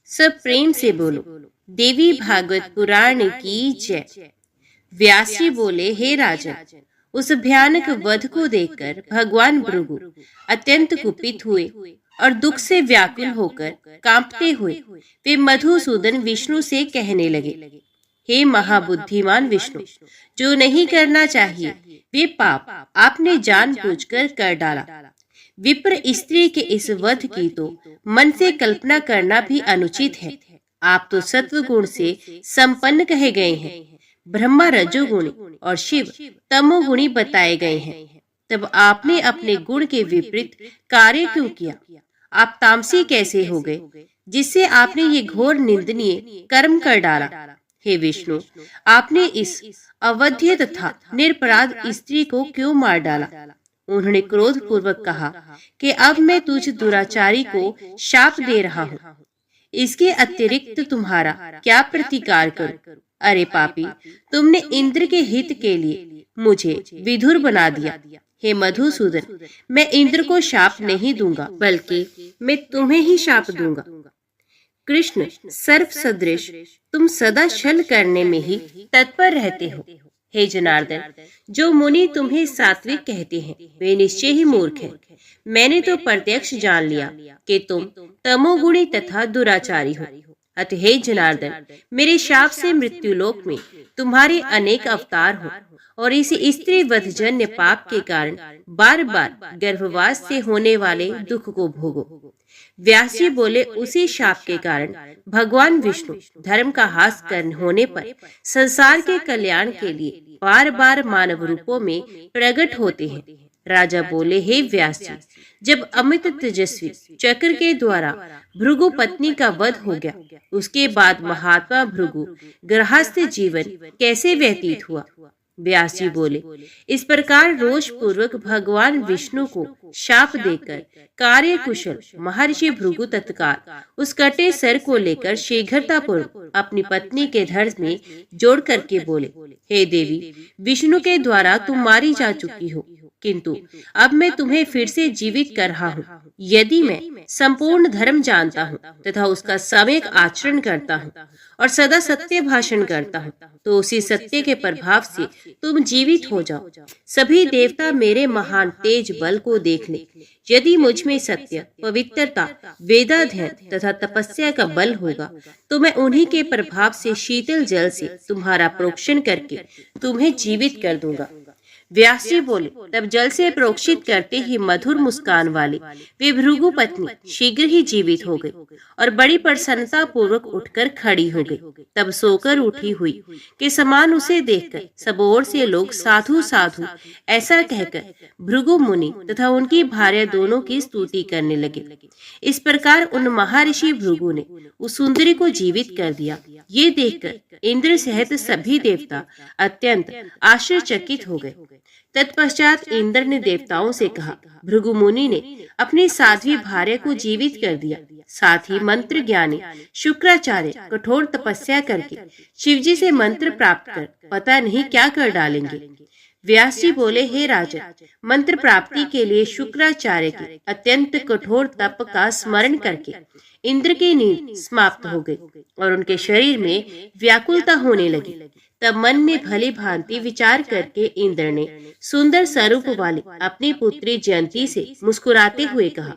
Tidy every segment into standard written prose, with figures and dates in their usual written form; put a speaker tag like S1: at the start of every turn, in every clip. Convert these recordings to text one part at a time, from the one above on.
S1: सब प्रेम से बोलो, देवी भागवत पुराण की जय। व्यास जी बोले, हे राजन, उस भयानक वध को देखकर भगवान भृगु अत्यंत कुपित हुए और दुख से व्याकुल होकर कांपते हुए वे मधुसूदन विष्णु से कहने लगे, हे महाबुद्धिमान विष्णु, जो नहीं करना चाहिए वे पाप आपने जानबूझकर कर डाला। विप्र स्त्री के इस वध की तो मन से कल्पना करना भी अनुचित है। आप तो सत्व गुण से संपन्न कहे गए हैं, ब्रह्मा रजोगुणी और शिव तमोगुणी बताए गए हैं। तब आपने अपने गुण के विपरीत कार्य क्यों किया? आप तामसी कैसे हो गए, जिससे आपने ये घोर निंदनीय कर्म कर डाला? हे विष्णु, आपने इस अवध्य तथा निरपराध स्त्री को क्यों मार डाला? उन्होंने क्रोध पूर्वक कहा कि अब मैं तुझ दुराचारी को शाप दे रहा हूँ। इसके अतिरिक्त तुम्हारा क्या प्रतिकार करूं? अरे पापी, तुमने इंद्र के हित के लिए मुझे विधुर बना दिया। हे मधुसूदन, मैं इंद्र को शाप नहीं दूंगा, बल्कि मैं तुम्हें ही शाप दूंगा। कृष्ण सर्प सदृश तुम सदा छल करने में ही तत्पर रहते हो। हे जनार्दन, जो मुनि तुम्हें सात्विक कहते हैं वे निश्चय ही मूर्ख हैं। मैंने तो प्रत्यक्ष जान लिया कि तुम तमोगुणी तथा दुराचारी हो। अतः हे जनार्दन, मेरे शाप से मृत्युलोक में तुम्हारे अनेक अवतार हो और इस स्त्री वधजन्य पाप के कारण बार बार गर्भवास से होने वाले दुख को भोगो। व्यास जी बोले, उसी शाप के कारण भगवान विष्णु धर्म का हास कर होने पर संसार के कल्याण के लिए बार बार मानव रूपों में प्रकट होते हैं। राजा बोले, हे व्यास जी, जब अमित तेजस्वी चक्र के द्वारा भृगु पत्नी का वध हो गया, उसके बाद महात्मा भृगु गृहस्थ जीवन कैसे व्यतीत हुआ? व्यास जी बोले, इस प्रकार रोष पूर्वक भगवान विष्णु को शाप देकर कार्य कुशल महर्षि भृगु तत्काल उस कटे सर को लेकर शीघ्रता पूर्वक अपनी पत्नी के धड़ में जोड़ करके बोले, हे देवी, विष्णु के द्वारा तुम मारी जा चुकी हो, किंतु अब मैं तुम्हें फिर से जीवित कर रहा हूँ। यदि मैं संपूर्ण धर्म जानता हूँ तथा उसका सम्यक आचरण करता हूँ और सदा सत्य भाषण करता हूँ, तो उसी सत्य के प्रभाव से तुम जीवित हो जाओ। सभी देवता मेरे महान तेज बल को देख ले। यदि मुझ में सत्य, पवित्रता, वेदाध्ययन तथा तपस्या का बल होगा, तो मैं उन्हीं के प्रभाव से शीतल जल से तुम्हारा प्रोक्षण करके तुम्हें जीवित कर दूंगा। व्यास जी बोले, तब जल से प्रोक्षित करते ही मधुर मुस्कान वाली वे भृगु पत्नी शीघ्र ही जीवित हो गई और बड़ी प्रसन्नता पूर्वक उठकर खड़ी हो गई। तब सोकर उठी हुई के समान उसे देखकर सब ओर से लोग साधु साधु ऐसा कहकर भृगु मुनि तथा उनकी भार्या दोनों की स्तुति करने लगे। इस प्रकार उन महर्षि भृगु ने उस सुंदरी को जीवित कर दिया। ये देखकर इंद्र सहित सभी देवता अत्यंत आश्चर्यचकित हो गए। तत्पश्चात इंद्र ने देवताओं से कहा, भृगु मुनि ने अपनी साध्वी भार्या को जीवित कर दिया। साथ ही मंत्र ज्ञानी शुक्राचार्य कठोर तपस्या करके शिवजी से मंत्र प्राप्त कर पता नहीं क्या कर डालेंगे। व्यास जी बोले, हे राजन, मंत्र प्राप्ति के लिए शुक्राचार्य के अत्यंत कठोर तप का स्मरण करके इंद्र की नींद समाप्त हो गई और उनके शरीर में व्याकुलता होने लगी। तब मन में भली भांति विचार करके इंद्र ने सुंदर स्वरूप वाली अपनी पुत्री जयंती से मुस्कुराते हुए कहा,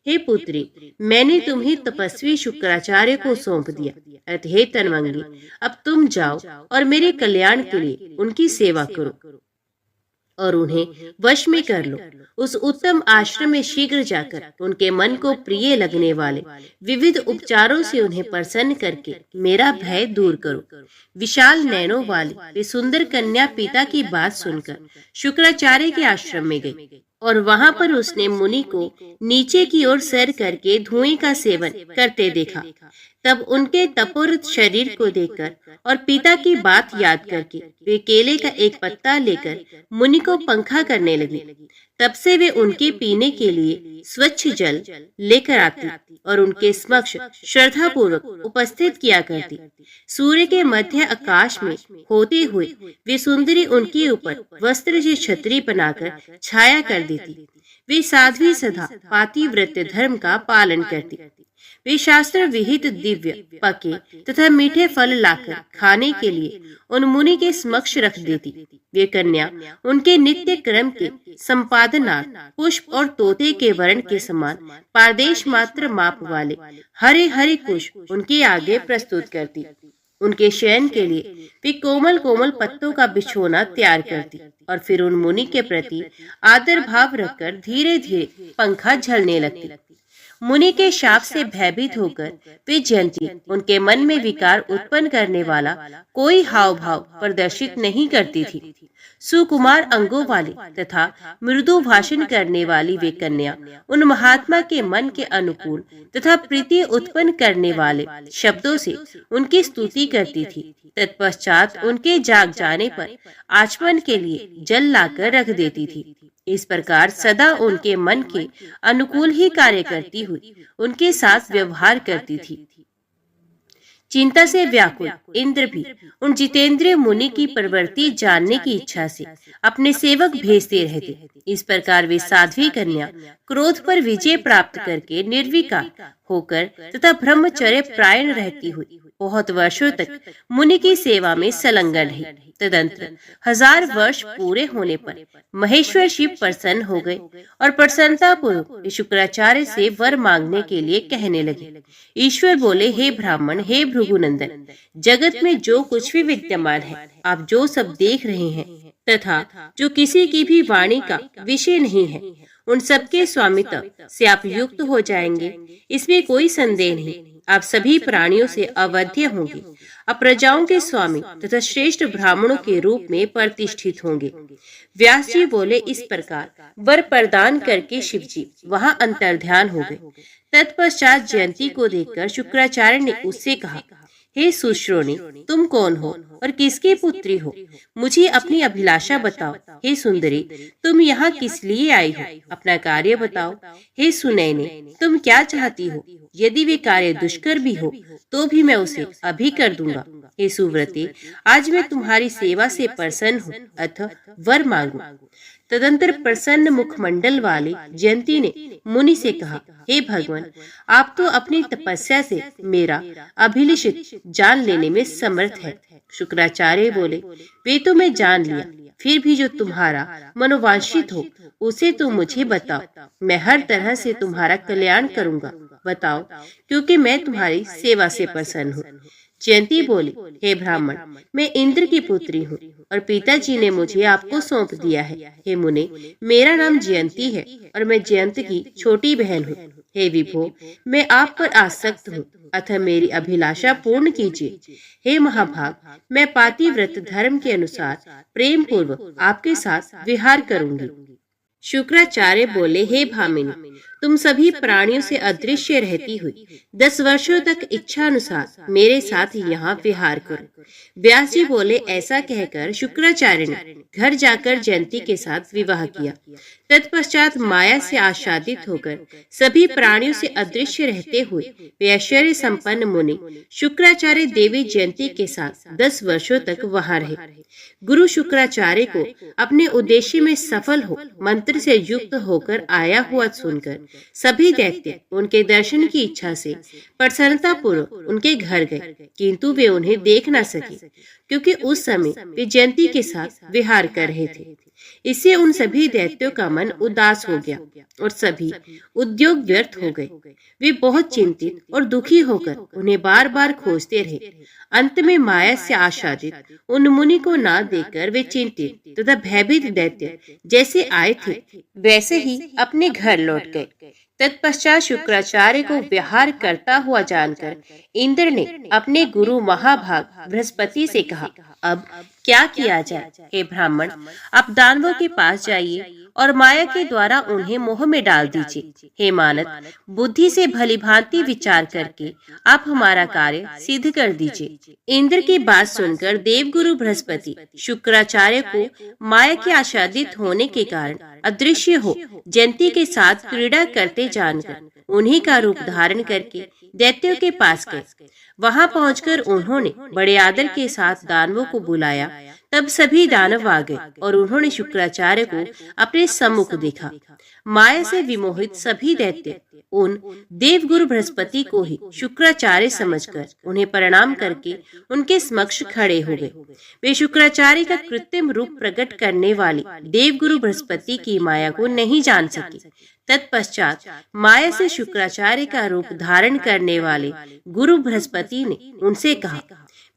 S1: हे पुत्री, मैंने तुम्हें तपस्वी शुक्राचार्य को सौंप दिया। अतः हे तन्वंगी, अब तुम जाओ और मेरे कल्याण के लिए उनकी सेवा करो और उन्हें वश में कर लो। उस उत्तम आश्रम में शीघ्र जाकर उनके मन को प्रिय लगने वाले विविध उपचारों से उन्हें प्रसन्न करके मेरा भय दूर करो। विशाल नैनों वाली वे सुंदर कन्या पिता की बात सुनकर शुक्राचार्य के आश्रम में गई और वहां पर उसने मुनि को नीचे की ओर सैर करके धुएं का सेवन करते देखा। तब उनके तपोरत शरीर को देखकर और पिता की बात याद करके वे केले का एक पत्ता लेकर मुनि को पंखा करने लगी। तब से वे उनके पीने के लिए स्वच्छ जल लेकर आती और उनके समक्ष श्रद्धा पूर्वक उपस्थित किया करती। सूर्य के मध्य आकाश में होते हुए वे सुंदरी उनके ऊपर वस्त्र से छतरी बनाकर छाया कर देती। वे साध्वी सदा पातिव्रत्य धर्म का पालन करती। वे शास्त्र विहित दिव्य पके तथा मीठे फल लाकर खाने के लिए उन मुनि के समक्ष रख देती। वे कन्या उनके नित्य क्रम के संपादनार्थ पुष्प और तोते के वर्ण के समान पारदेश मात्र माप वाले हरे हरे कुश उनके आगे प्रस्तुत करती। उनके शयन के लिए वे कोमल कोमल पत्तों का बिछोना तैयार करती और फिर उन मुनि के प्रति आदर भाव रखकर धीरे धीरे पंखा झलने लगती। मुनि के शाप से भयभीत होकर वे जयंती उनके मन में विकार उत्पन्न करने वाला कोई हाव भाव प्रदर्शित नहीं करती थी। सुकुमार अंगों वाली तथा मृदु भाषण करने वाली वे कन्या उन महात्मा के मन के अनुकूल तथा प्रीति उत्पन्न करने वाले शब्दों से उनकी स्तुति करती थी। तत्पश्चात उनके जाग जाने पर आचमन के लिए जल लाकर रख देती थी। इस प्रकार सदा उनके मन के अनुकूल ही कार्य करती हुई उनके साथ व्यवहार करती थी। चिंता से व्याकुल इंद्र भी उन जितेंद्रिय मुनि की प्रवृत्ति जानने की इच्छा से अपने सेवक भेजते रहते। इस प्रकार वे साध्वी कन्या क्रोध पर विजय प्राप्त करके निर्विकार होकर तथा ब्रह्मचर्य प्रायण रहती हुई बहुत वर्षों तक मुनि की सेवा में संलग्न रही। तदंतर 1000 वर्ष पूरे होने पर महेश्वर शिव प्रसन्न हो गए और प्रसन्नता पूर्वक शुक्राचार्य से वर मांगने के लिए कहने लगे। ईश्वर बोले, हे ब्राह्मण, हे भृगुनंदन, जगत में जो कुछ भी विद्यमान है, आप जो सब देख रहे हैं तथा जो किसी की भी वाणी का विषय नहीं है, उन सबके स्वामित्व से आप युक्त हो जाएंगे, इसमें कोई संदेह नहीं। आप सभी प्राणियों से अवध्य होंगे, अब प्रजाओं के स्वामी तथा श्रेष्ठ ब्राह्मणों के रूप में प्रतिष्ठित होंगे। व्यास जी बोले, इस प्रकार वर प्रदान करके शिव जी वहां अंतर्ध्यान हो गए। तत्पश्चात जयंती को देखकर शुक्राचार्य ने उससे कहा, हे सुश्रोणी, तुम कौन हो और किसकी पुत्री हो? मुझे अपनी अभिलाषा बताओ। हे सुंदरी, तुम यहाँ किस लिए आई हो? अपना कार्य बताओ। हे सुनैने, तुम क्या चाहती हो? यदि वे कार्य दुष्कर भी हो तो भी मैं उसे अभी कर दूंगा। हे सुव्रते, आज मैं तुम्हारी सेवा से प्रसन्न हूँ, अतः वर मांगो। तदंतर प्रसन्न मुखमंडल वाली जयंती ने मुनि से कहा, हे भगवान, आप तो अपनी तपस्या से मेरा अभिलाषित जान लेने में समर्थ है। शुक्राचार्य बोले, वे तो मैं जान लिया, फिर भी जो तुम्हारा मनोवांछित हो उसे तुम मुझे बताओ। मैं हर तरह से तुम्हारा कल्याण करूंगा। बताओ, क्योंकि मैं तुम्हारी सेवा से प्रसन्न हूँ। जयंती बोली, हे ब्राह्मण, मैं इंद्र की पुत्री हूँ और पिताजी ने मुझे आपको सौंप दिया है। हे मुने, मेरा नाम जयंती है और मैं जयंत की छोटी बहन हूँ। हे विभो, मैं आप पर आसक्त हूँ, अतः मेरी अभिलाषा पूर्ण कीजिए। हे महाभाग, मैं पातिव्रत धर्म के अनुसार प्रेम पूर्वक आपके साथ विहार करूंगी। शुक्राचार्य बोले, हे भामिनी, तुम सभी प्राणियों से अदृश्य रहती हुई 10 वर्षों तक इच्छा अनुसार मेरे साथ यहाँ विहार करो। व्यास जी बोले, ऐसा कहकर शुक्राचार्य ने घर जाकर जयंती के साथ विवाह किया। तत्पश्चात माया से आच्छादित होकर सभी प्राणियों से अदृश्य रहते हुए वे ऐश्वर्य संपन्न मुनि शुक्राचार्य देवी जयंती के साथ 10 वर्षों तक वहां रहे। गुरु शुक्राचार्य को अपने उद्देश्य में सफल हो मंत्र से युक्त होकर आया हुआ सुनकर सभी दैत्य उनके दर्शन की इच्छा से प्रसन्नता पूर्वक उनके घर गए, किंतु वे उन्हें देख न सके, क्योंकि उस समय वे जयंती के साथ विहार कर रहे थे। इससे उन सभी दैत्यों का मन उदास हो गया और सभी उद्योग व्यर्थ हो गए। वे बहुत चिंतित और दुखी होकर उन्हें बार बार खोजते रहे। अंत में माया से आच्छादित उन मुनि को ना देखकर वे चिंतित तथा भयभीत दैत्य जैसे आए थे वैसे ही अपने घर लौट गए। तत्पश्चात शुक्राचार्य को विहार करता हुआ जानकर इंद्र ने अपने गुरु महाभाग बृहस्पति से कहा, अब क्या किया जाए? हे ब्राह्मण, आप दानवों के पास जाइए और माया के द्वारा उन्हें मोह में डाल दीजिए। हे मानद, बुद्धि से भलीभांति विचार करके आप हमारा कार्य सिद्ध कर दीजिए। इंद्र की बात सुनकर देवगुरु बृहस्पति शुक्राचार्य को माया के आच्छादित होने के कारण अदृश्य हो जयंती के साथ क्रीड़ा करते जानकर उन्हीं का रूप धारण करके दैत्यों के पास गए। वहां पहुंचकर उन्होंने बड़े आदर के साथ दानवों को बुलाया तब सभी दानव आ गए और उन्होंने शुक्राचार्य को अपने सम्मुख देखा। माया से विमोहित सभी दैत्य उन देवगुरु बृहस्पति को ही शुक्राचार्य समझकर उन्हें प्रणाम करके उनके समक्ष खड़े हो गए। वे शुक्राचार्य का कृत्रिम रूप प्रकट करने वाली देवगुरु बृहस्पति की माया को नहीं जान सके। तत्पश्चात माया से शुक्राचार्य का रूप धारण करने वाले गुरु बृहस्पति ने उनसे कहा,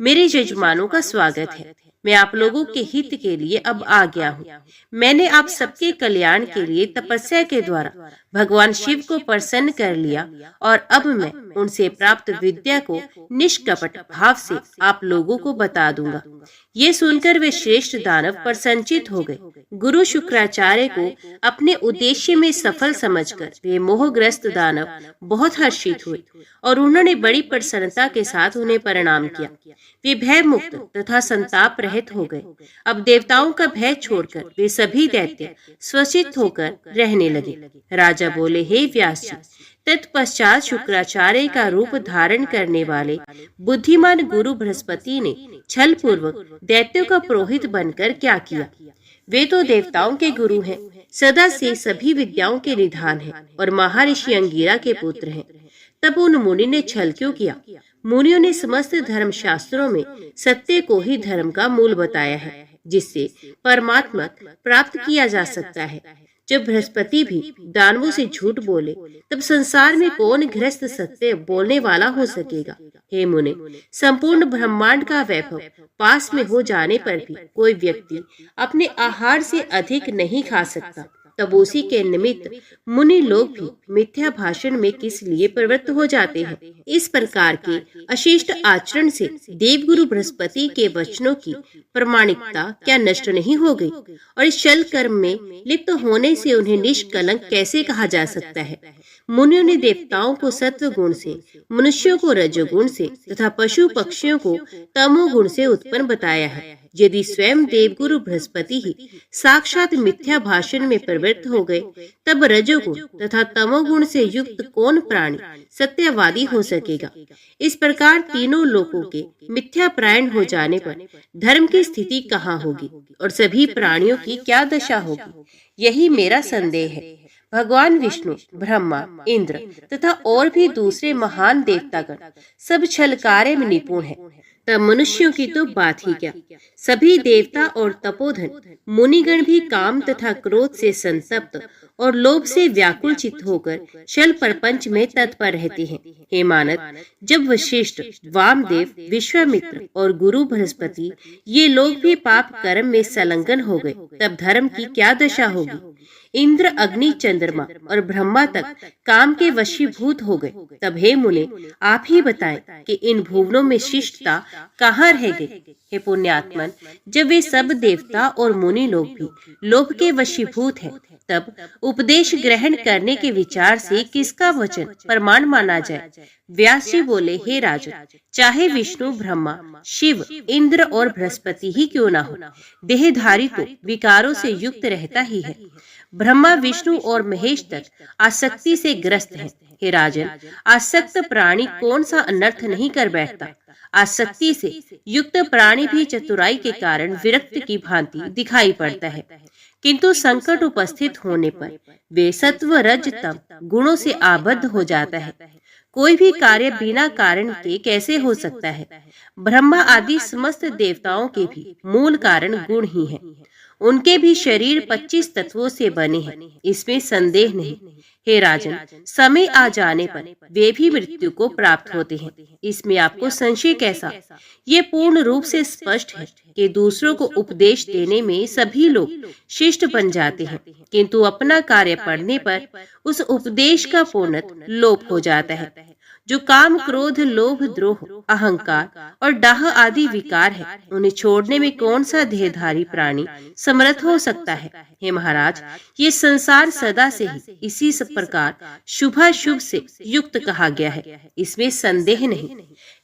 S1: मेरे यजमानों का स्वागत है। मैं आप लोगों के हित के लिए अब आ गया हूँ। मैंने आप सबके कल्याण के लिए तपस्या के द्वारा भगवान शिव को प्रसन्न कर लिया और अब मैं उनसे प्राप्त विद्या को निष्कपट भाव से आप लोगों को बता दूंगा। ये सुनकर वे श्रेष्ठ दानव प्रसन्नचित हो गए। गुरु शुक्राचार्य को अपने उद्देश्य में सफल समझकर वे मोहग्रस्त दानव बहुत हर्षित हुए और उन्होंने बड़ी प्रसन्नता के साथ उन्हें प्रणाम किया। वे भय मुक्त तथा संताप रहित हो गए। अब देवताओं का भय छोड़कर वे सभी दैत्य स्वचित होकर रहने लगे। राजा बोले, हे व्यास जी, तत्पश्चात शुक्राचार्य का रूप धारण करने वाले बुद्धिमान गुरु बृहस्पति ने छल पूर्वक दैत्यों का पुरोहित बनकर क्या किया। वे तो देवताओं के गुरु हैं, सदा से सभी विद्याओं के निधान हैं और महर्षि अंगिरा के पुत्र हैं। तब उन मुनि ने छल क्यों किया। मुनियों ने समस्त धर्म शास्त्रों में सत्य को ही धर्म का मूल बताया है, जिससे परमात्मा प्राप्त किया जा सकता है। जब बृहस्पति भी दानवों से झूठ बोले, तब संसार में कौन गृहस्थ सत्य बोलने वाला हो सकेगा। हे मुने, संपूर्ण ब्रह्मांड का वैभव पास में हो जाने पर भी कोई व्यक्ति अपने आहार से अधिक नहीं खा सकता। तब उसी के निमित्त मुनि लोग भी मिथ्या भाषण में किस लिए प्रवृत्त हो जाते हैं। इस प्रकार के अशिष्ट आचरण से देवगुरु बृहस्पति के वचनों की प्रामाणिकता क्या नष्ट नहीं हो गई, और इस छल कर्म में लिप्त होने से उन्हें निष्कलंक कैसे कहा जा सकता है। मुनियों ने देवताओं को सत्व गुण से, मनुष्यों को रजोगुण से तथा पशु पक्षियों को तमोगुण से उत्पन्न बताया है। यदि स्वयं देवगुरु बृहस्पति ही साक्षात मिथ्या भाषण में प्रवृत्त हो गए, तब रजोगुण तथा तमोगुण से युक्त कौन प्राणी सत्यवादी हो सकेगा। इस प्रकार तीनों लोकों के मिथ्या प्रायण हो जाने पर धर्म की स्थिति कहाँ होगी और सभी प्राणियों की क्या दशा होगी, यही मेरा संदेह है। भगवान विष्णु, ब्रह्मा, इंद्र तथा और भी दूसरे महान देवतागण सब छल कार्य में निपुण हैं। तब मनुष्यों की तो बात ही क्या। सभी देवता और तपोधन मुनिगण भी काम तथा क्रोध से संतप्त और लोभ से व्याकुल चित्त होकर छल प्रपंच में तत्पर रहते हैं। हे मानव, जब वशिष्ठ, वामदेव, विश्वामित्र और गुरु बृहस्पति ये लोग भी पाप कर्म में संलग्न हो गए, तब धर्म की क्या दशा होगी। इंद्र, अग्नि, चंद्रमा और ब्रह्मा तक काम के वशीभूत हो गए। तब हे मुने, आप ही बताएं कि इन भुवनों में शिष्टता कहाँ रह गई। हे पुण्यात्मन, जब वे सब देवता और मुनि लोग भी लोभ के वशीभूत हैं, तब उपदेश ग्रहण करने के विचार से किसका वचन प्रमाण माना जाए। व्यास जी बोले, हे राजन, चाहे विष्णु, ब्रह्मा, शिव, इंद्र और बृहस्पति ही क्यों ना हो, देहधारी तो विकारों से युक्त रहता ही है। ब्रह्मा, विष्णु और महेश तक आसक्ति से ग्रस्त है। हे राजन, आसक्त प्राणी कौन सा अनर्थ नहीं कर बैठता। आसक्ति से युक्त प्राणी भी चतुराई के कारण विरक्त की भांति दिखाई पड़ता है, किंतु संकट उपस्थित होने पर वे सत्व, रज, तम गुणों से आबद्ध हो जाता है। कोई भी कार्य बिना कारण के कैसे हो सकता है। ब्रह्मा आदि समस्त देवताओं के भी मूल कारण गुण ही हैं। उनके भी शरीर 25 तत्वों से बने हैं, इसमें संदेह नहीं। हे राजन, समय आ जाने पर वे भी मृत्यु को प्राप्त होते हैं, इसमें आपको संशय कैसा। ये पूर्ण रूप से स्पष्ट है कि दूसरों को उपदेश देने में सभी लोग शिष्ट बन जाते हैं, किंतु अपना कार्य पढ़ने पर उस उपदेश का पूर्णतः लोप हो जाता है। जो काम, क्रोध, लोभ, द्रोह, अहंकार और डाह आदि विकार है, उन्हें छोड़ने में कौन सा देहधारी प्राणी समर्थ हो सकता है। हे महाराज, ये संसार सदा से ही इसी प्रकार शुभाशुभ से युक्त कहा गया है, इसमें संदेह नहीं।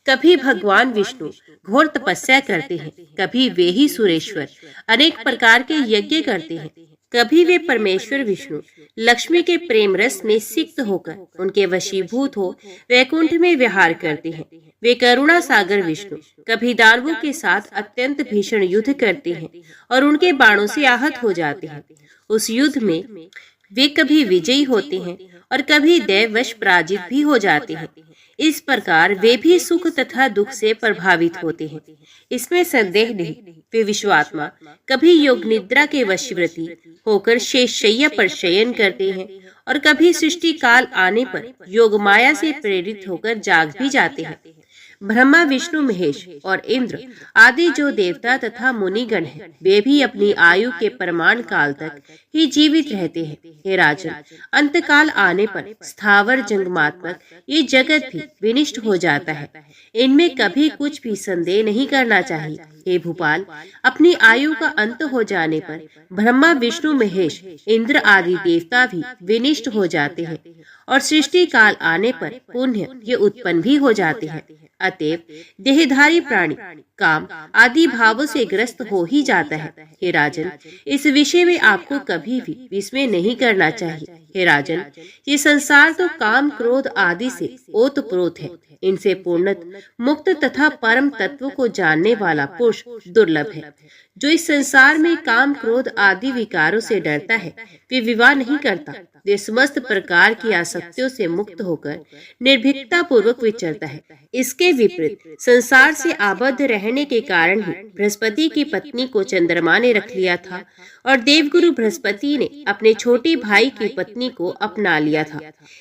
S1: कभी भगवान विष्णु घोर तपस्या करते हैं, कभी वे ही सुरेश्वर अनेक प्रकार के यज्ञ करते हैं, कभी वे परमेश्वर विष्णु लक्ष्मी के प्रेम रस में सिक्त होकर उनके वशीभूत हो वैकुंठ में विहार करते हैं। वे करुणा सागर विष्णु कभी दानवों के साथ अत्यंत भीषण युद्ध करते हैं और उनके बाणों से आहत हो जाते हैं। उस युद्ध में वे कभी विजयी होते हैं और कभी दैववश पराजित भी हो जाते हैं। इस प्रकार वे भी सुख तथा दुख से प्रभावित होते हैं, इसमें संदेह नहीं। वे विश्वात्मा कभी योग निद्रा के वशीवर्ती होकर शेष शैया पर शयन करते हैं और कभी सृष्टि काल आने पर योग माया से प्रेरित होकर जाग भी जाते हैं। ब्रह्मा, विष्णु, महेश और इंद्र आदि जो देवता तथा मुनिगण हैं, वे भी अपनी आयु के प्रमाण काल तक ही जीवित रहते हैं। हे राजन, अंतकाल आने पर स्थावर जंगमात्मक ये जगत भी विनिष्ट हो जाता है। इनमें कभी कुछ भी संदेह नहीं करना चाहिए। हे भूपाल, अपनी आयु का अंत हो जाने पर ब्रह्मा, विष्णु, महेश, इंद्र आदि देवता भी विनिष्ट हो जाते हैं और सृष्टि काल आने पर पुण्य ये उत्पन्न भी हो जाते हैं। अतएव देहधारी प्राणी काम आदि भावों से ग्रस्त हो ही जाता है। हे राजन, इस विषय में आपको कभी भी विस्मय नहीं करना चाहिए। हे राजन, ये संसार तो काम क्रोध आदि से ओतप्रोत है। इनसे पूर्णत मुक्त तथा परम तत्व को जानने वाला पुरुष दुर्लभ है। जो इस संसार में काम क्रोध आदि विकारों से डरता है, वे विवाह नहीं करता। वे समस्त प्रकार की आसक्तियों से मुक्त होकर निर्भीकता पूर्वक विचरता है। इसके विपरीत संसार से आबद्ध रहने के कारण ही बृहस्पति की पत्नी को चंद्रमा ने रख लिया था और देवगुरु बृहस्पति ने अपने छोटे भाई की पत्नी को अपना लिया था।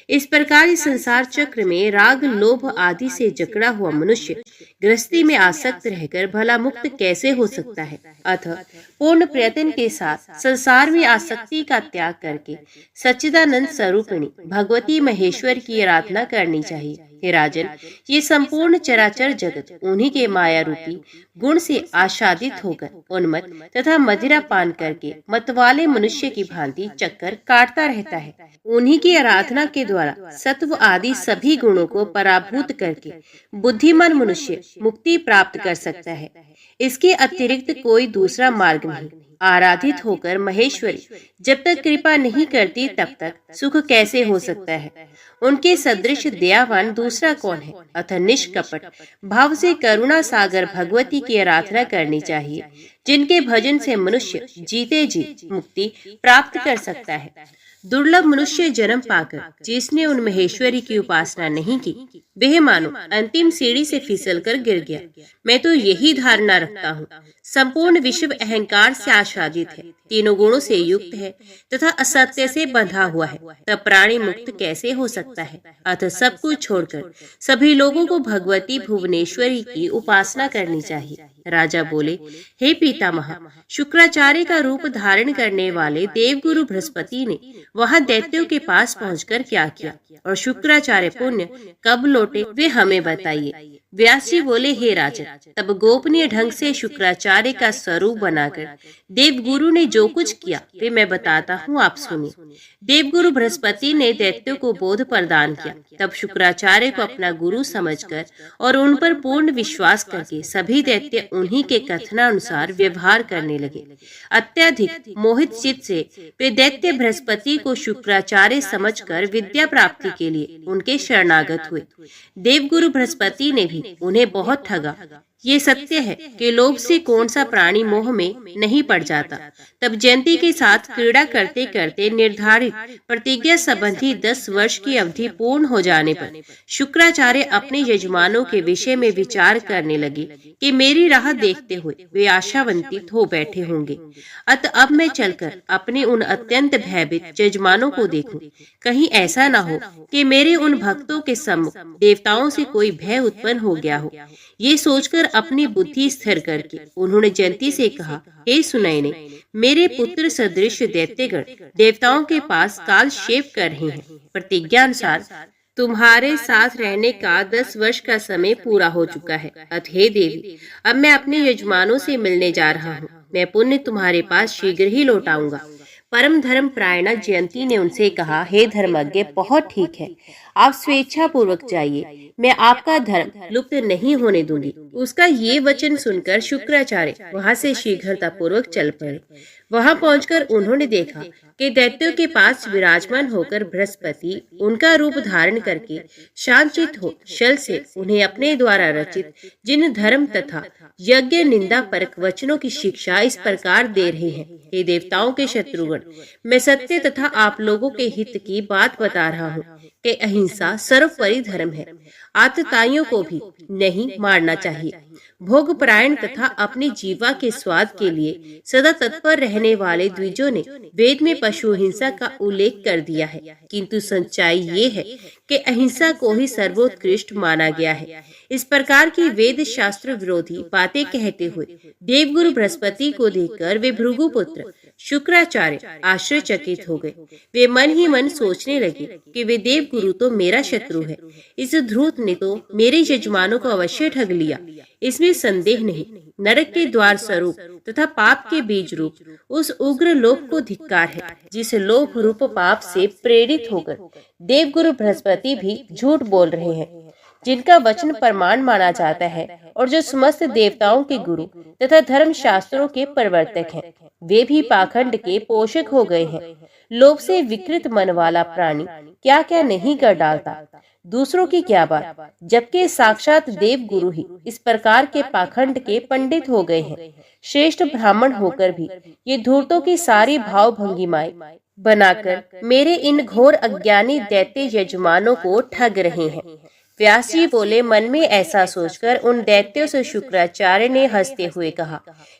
S1: इस प्रकार इस संसार चक्र में राग लोभ आदि से जकड़ा हुआ मनुष्य गृहस्थी में आसक्त रहकर भला मुक्त कैसे हो सकता है? अतः पूर्ण प्रयत्न के साथ संसार में आसक्ति का त्याग करके सच्चिदानंद स्वरूपिणी भगवती महेश्वर की आराधना करनी चाहिए। हे राजन, ये संपूर्ण चराचर जगत उन्हीं के माया रूपी गुण से आच्छादित होकर उन्मत्त तथा मदिरा पान करके मतवाले मनुष्य की भांति चक्कर काटता रहता है। उन्हीं की आराधना के द्वारा सत्व आदि सभी गुणों को पराभूत करके बुद्धिमान मनुष्य मुक्ति प्राप्त कर सकता है। इसके अतिरिक्त कोई दूसरा मार्ग नहीं। आराधित होकर महेश्वरी जब तक कृपा नहीं करती तब तक सुख कैसे हो सकता है? उनके सदृश दयावान दूसरा कौन है? अतः निष्कपट भाव से करुणा सागर भगवती की आराधना करनी चाहिए, जिनके भजन से मनुष्य जीते जी मुक्ति प्राप्त कर सकता है। दुर्लभ मनुष्य जन्म पाकर जिसने उन महेश्वरी की उपासना नहीं की, वह मानो अंतिम सीढ़ी से फिसल कर गिर गया। मैं तो यही धारणा रखता हूँ। संपूर्ण विश्व अहंकार से आच्छादित है, तीनों गुणों से युक्त है तथा असत्य से बंधा हुआ है, तब प्राणी मुक्त कैसे हो सकता है? अतः सब कुछ छोड़कर सभी लोगों को भगवती भुवनेश्वरी की उपासना करनी चाहिए। राजा बोले, हे पितामह, शुक्राचार्य का रूप धारण करने वाले देवगुरु बृहस्पति ने वहां दैत्यों के पास पहुंचकर क्या किया और शुक्राचार्य पुण्य कब लौटे, वे हमें बताइए। व्यास जी बोले, हे राजन, तब गोपनीय ढंग से शुक्राचार्य का स्वरूप बनाकर देवगुरु ने जो कुछ किया वे मैं बताता हूँ, आप सुनिए। देवगुरु बृहस्पति ने दैत्यों को बोध प्रदान किया। तब शुक्राचार्य को अपना गुरु समझकर और उन पर पूर्ण विश्वास करके सभी दैत्य उन्हीं के कथनानुसार व्यवहार करने लगे। अत्यधिक मोहित चित्त से वे दैत्य बृहस्पति को शुक्राचार्य समझकर विद्या प्राप्ति के लिए उनके शरणागत हुए। देवगुरु बृहस्पति ने भी उन्हें बहुत ठगा। ये सत्य है कि लोभ से कौन सा प्राणी मोह में नहीं पड़ जाता। तब जयंती के साथ क्रीड़ा करते करते निर्धारित प्रतिज्ञा संबंधी 10 वर्ष की अवधि पूर्ण हो जाने पर शुक्राचार्य अपने यजमानों के विषय में विचार करने लगे कि मेरी राह देखते हुए वे आशावंतित हो बैठे होंगे। अतः अब मैं चलकर अपने उन अत्यंत भयभीत यजमानों को देखूं। कहीं ऐसा न हो कि मेरे उन भक्तों के सम्मुख देवताओं से कोई भय उत्पन्न हो गया हो। ये सोचकर अपनी बुद्धि स्थिर करके उन्होंने जयंती से कहा, हे सुनैने, मेरे पुत्र सदृश दैत्यगण देवताओं के पास कालक्षेप कर रहे हैं। प्रतिज्ञा अनुसार तुम्हारे साथ रहने का 10 वर्ष का समय पूरा हो चुका है। अतः हे देवी, अब मैं अपने यजमानों से मिलने जा रहा हूँ। मैं पुण्य तुम्हारे पास शीघ्र ही लौट आऊंगा। परम धर्म प्रायणा जयंती ने उनसे कहा, हे धर्मज्ञ, बहुत ठीक है, आप स्वेच्छा पूर्वक जाइए, मैं आपका धर्म लुप्त नहीं होने दूंगी। उसका ये वचन सुनकर शुक्राचार्य वहां से शीघ्रता पूर्वक चल पड़े। वहां पहुंचकर उन्होंने देखा कि दैत्यों के पास विराजमान होकर बृहस्पति उनका रूप धारण करके शांतचित्त हो छल से उन्हें अपने द्वारा रचित जिन धर्म तथा यज्ञ निंदा परक वचनों की शिक्षा इस प्रकार दे रहे हैं। हे देवताओं के शत्रुगण, मैं सत्य तथा आप लोगों के हित की बात बता रहा हूँ कि अहिंसा सर्वोपरि धर्म है। आतताइयों को भी नहीं मारना चाहिए। भोगपरायण तथा अपनी जीवा के स्वाद के लिए सदा तत्पर रहने वाले द्विजों ने वेद में पशु हिंसा का उल्लेख कर दिया है, किंतु सच्चाई ये है कि अहिंसा को ही सर्वोत्कृष्ट माना गया है। इस प्रकार की वेद शास्त्र विरोधी बातें कहते हुए देवगुरु बृहस्पति को देखकर वे भृगुपुत्र शुक्राचार्य आश्चर्यचकित हो गए। वे मन ही मन सोचने लगे कि वे देवगुरु तो मेरा शत्रु है। इस धूर्त ने तो मेरे यजमानों को अवश्य ठग लिया, इसमें संदेह नहीं। नरक के द्वार स्वरूप तथा पाप के बीज रूप उस उग्र लोक को धिक्कार है, जिस लोक रूप पाप से प्रेरित होकर देवगुरु बृहस्पति भी झूठ बोल रहे हैं, जिनका वचन प्रमाण माना जाता है और जो समस्त देवताओं के गुरु तथा धर्म शास्त्रों के प्रवर्तक हैं, वे भी पाखंड के पोषक हो गए हैं। लोभ से विकृत मन वाला प्राणी क्या क्या नहीं कर डालता, दूसरों की क्या बात, जबकि साक्षात देव गुरु ही इस प्रकार के पाखंड के पंडित हो गए हैं। श्रेष्ठ ब्राह्मण होकर भी ये धूर्तों की सारी भाव भंगिमाएं बनाकर मेरे इन घोर अज्ञानी दैत्य यजमानों को ठग रहे हैं। व्यास जी बोले, मन में ऐसा सोचकर उन दैत्यों से शुक्राचार्य ने हंसते हुए कहा,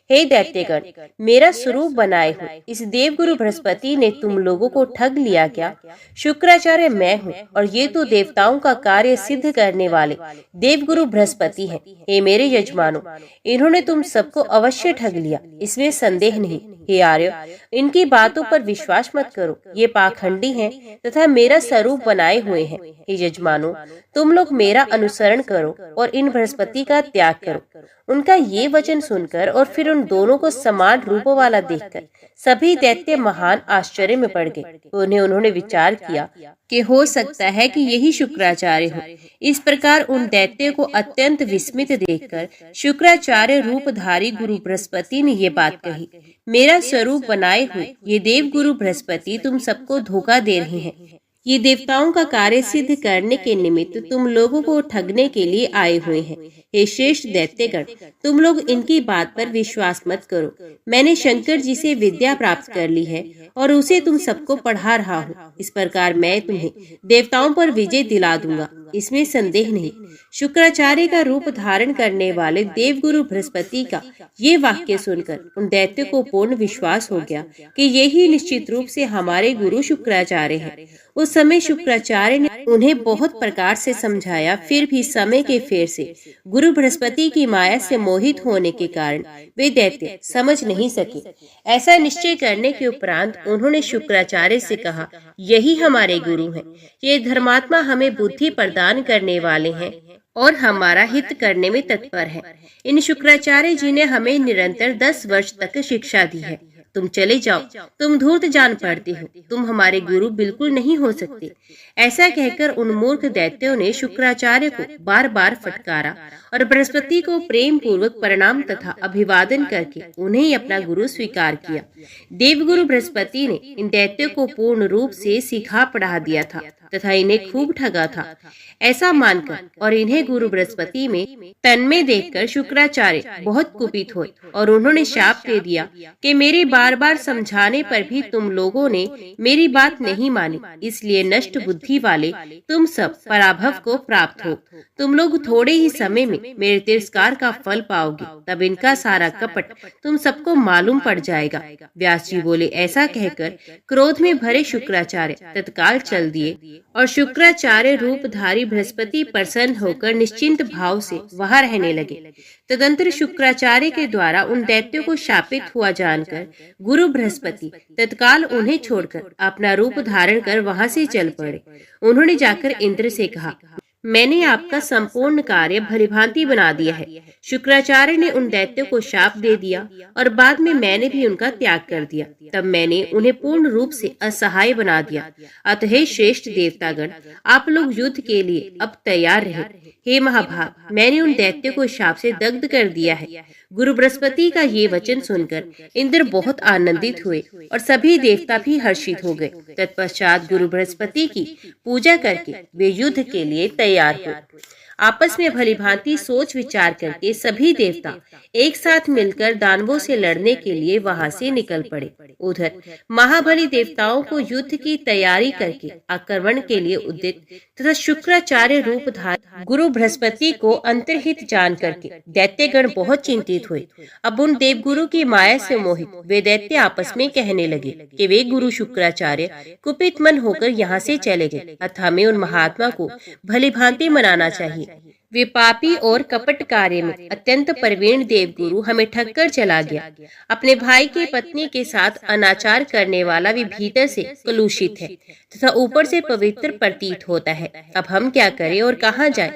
S1: हे दैत्यगण, मेरा स्वरूप बनाए हुए इस देवगुरु बृहस्पति ने तुम लोगों को ठग लिया क्या? शुक्राचार्य मैं हूँ और ये तो देवताओं का कार्य सिद्ध करने वाले देवगुरु बृहस्पति हैं। हे मेरे यजमानों, इन्होंने तुम सबको अवश्य ठग लिया, इसमें संदेह नहीं। हे आर्य, इनकी बातों पर विश्वास मत करो, ये पाखंडी हैं तथा मेरा स्वरूप बनाए हुए हैं। हे यजमानों, तुम लोग मेरा अनुसरण करो और इन बृहस्पति का त्याग करो। उनका ये वचन सुनकर और फिर उन दोनों को समान रूप वाला देखकर सभी दैत्य महान आश्चर्य में पड़ गए। उन्होंने विचार किया कि हो सकता है कि यही शुक्राचार्य हो। इस प्रकार उन दैत्य को अत्यंत विस्मित देखकर शुक्राचार्य रूपधारी गुरु बृहस्पति ने ये बात कही, मेरा स्वरूप बनाए हुए ये देव गुरु बृहस्पति तुम सबको धोखा दे रहे हैं। ये देवताओं का कार्य सिद्ध करने के निमित्त तुम लोगों को ठगने के लिए आए हुए हैं। हे श्रेष्ठ दैत्यगण, तुम लोग इनकी बात पर विश्वास मत करो। मैंने शंकर जी से विद्या प्राप्त कर ली है और उसे तुम सबको पढ़ा रहा हूँ। इस प्रकार मैं तुम्हें देवताओं पर विजय दिला दूंगा, इसमें संदेह नहीं। शुक्राचार्य का रूप धारण करने वाले देवगुरु बृहस्पति का ये वाक्य सुनकर उन दैत्य को पूर्ण विश्वास हो गया कि यही निश्चित रूप से हमारे गुरु शुक्राचार्य हैं। उस समय शुक्राचार्य ने उन्हें बहुत प्रकार से समझाया, फिर भी समय के फेर से गुरु बृहस्पति की माया से मोहित होने के कारण वे दैत्य समझ नहीं सके। ऐसा निश्चय करने के उपरांत उन्होंने शुक्राचार्य से कहा, यही हमारे गुरु हैं। ये धर्मात्मा हमें बुद्धि प्रदान करने वाले हैं और हमारा हित करने में तत्पर है। इन शुक्राचार्य जी ने हमें निरंतर 10 वर्ष तक शिक्षा दी है। तुम चले जाओ, तुम धूर्त जान पड़ते हो, तुम हमारे गुरु बिल्कुल नहीं हो सकते। ऐसा कहकर उन मूर्ख दैत्यों ने शुक्राचार्य को बार बार फटकारा और बृहस्पति को प्रेम पूर्वक प्रणाम तथा अभिवादन करके उन्हें अपना गुरु स्वीकार किया। देवगुरु बृहस्पति ने इन दैत्यों को पूर्ण रूप से सिखा पढ़ा दिया था तथा इन्हें खूब ठगा था। ऐसा मानकर और इन्हें गुरु बृहस्पति में तन्मय देखकर शुक्राचार्य बहुत कुपित हुए और उन्होंने शाप दे दिया कि मेरे बार बार समझाने पर भी तुम लोगों ने मेरी बात नहीं मानी, इसलिए नष्ट बुद्धि वाले तुम सब पराभव को प्राप्त हो। तुम लोग थोड़े ही समय में मेरे तिरस्कार का फल पाओगे, तब इनका सारा कपट तुम सबको मालूम पड़ जाएगा। व्यास जी बोले, ऐसा कहकर क्रोध में भरे शुक्राचार्य तत्काल चल दिए और शुक्राचार्य रूपधारी बृहस्पति प्रसन्न होकर निश्चिंत भाव से वहां रहने लगे। तदंतर शुक्राचार्य के द्वारा उन दैत्यों को शापित हुआ जानकर गुरु बृहस्पति तत्काल उन्हें छोड़कर अपना रूप धारण कर वहां से चल पड़े। उन्होंने जाकर इंद्र से कहा, मैंने आपका संपूर्ण कार्य भलीभांति बना दिया है। शुक्राचार्य ने उन दैत्यों को शाप दे दिया और बाद में मैंने भी उनका त्याग कर दिया। तब मैंने उन्हें पूर्ण रूप से असहाय बना दिया। अतः श्रेष्ठ देवतागण, आप लोग युद्ध के लिए अब तैयार रहे। हे महाभाग, मैंने उन दैत्यों को शाप से दग्ध कर दिया है। गुरु बृहस्पति का ये वचन सुनकर इंद्र बहुत आनंदित हुए और सभी देवता भी हर्षित हो गए। तत्पश्चात गुरु बृहस्पति की पूजा करके वे युद्ध के लिए तैयार हुए। आपस में भलीभांति सोच विचार करके सभी देवता एक साथ मिलकर दानवों से लड़ने के लिए वहां से निकल पड़े। उधर महाबली देवताओं को युद्ध की तैयारी करके आक्रमण के लिए उद्यत तथा शुक्राचार्य रूप धार गुरु बृहस्पति को अंतर्हित जान करके दैत्यगण बहुत चिंतित हुए। अब उन देवगुरु की माया से मोहित वे दैत्य आपस में कहने लगे कि वे गुरु शुक्राचार्य कुपित मन होकर यहाँ से चले गए, अतः हमें उन महात्मा को भलीभांति मनाना चाहिए। वे पापी और कपट कार्य में अत्यंत प्रवीण देवगुरु हमें ठगकर चला गया। अपने भाई की पत्नी के साथ अनाचार करने वाला भी भीतर से कलुषित है तथा ऊपर से पवित्र प्रतीत होता है। अब हम क्या करें और कहाँ जाएं?